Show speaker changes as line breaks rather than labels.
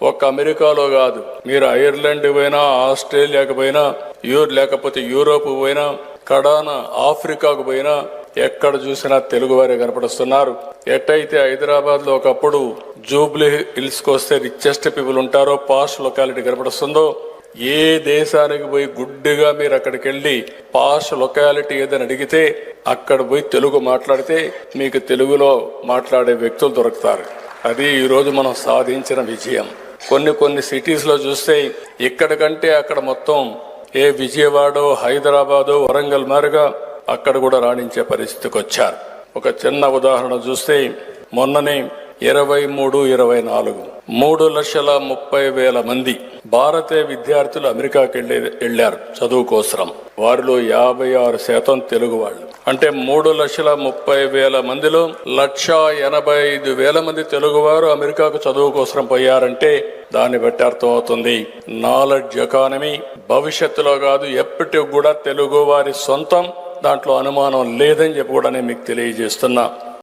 ఒక్క అమెరికాలో కాదు, మీరు ఐర్లాండ్ పోయినా, ఆస్ట్రేలియాకు పోయినా, లేకపోతే యూరోప్ పోయినా, కడాన ఆఫ్రికాకు పోయినా, ఎక్కడ చూసినా తెలుగు వారే కనపడుస్తున్నారు. ఎట్టయితే హైదరాబాద్ లో ఒకప్పుడు జూబ్లీ హిల్స్ కు వస్తే రిచెస్ట్ పీపుల్ ఉంటారో, పాష్ లొకాలిటీ కనపడుస్తుందో, ఏ దేశానికి పోయి గుడ్డిగా మీరు అక్కడికి వెళ్ళి పాష్ లొకాలిటీ ఏదని అడిగితే అక్కడ పోయి తెలుగు మాట్లాడితే మీకు తెలుగులో మాట్లాడే వ్యక్తులు దొరుకుతారు. అది ఈరోజు మనం సాధించిన విజయం. కొన్ని సిటీస్ లో చూస్తే ఇక్కడ కంటే అక్కడ మొత్తం ఏ విజయవాడో, హైదరాబాదో, వరంగల్ మారుగా అక్కడ కూడా రాణించే పరిస్థితికి వచ్చారు. ఒక చిన్న ఉదాహరణ చూస్తే మొన్ననే 23-24 3,30,000 మంది భారతీయ విద్యార్థులు అమెరికాకి వెళ్లారు చదువు కోసం. వారిలో 56% తెలుగు వాళ్ళు. అంటే 3,30,000 మందిలో 1,85,000 మంది తెలుగువారు అమెరికాకు చదువు కోసం పోయారంటే దాన్ని బట్టి అర్థమవుతుంది నాలెడ్జ్ ఎకానమీ భవిష్యత్తులో కాదు ఎప్పటికి కూడా తెలుగు వారి సొంతం, దాంట్లో అనుమానం లేదని చెప్పి కూడా నేను మీకు తెలియజేస్తున్నా.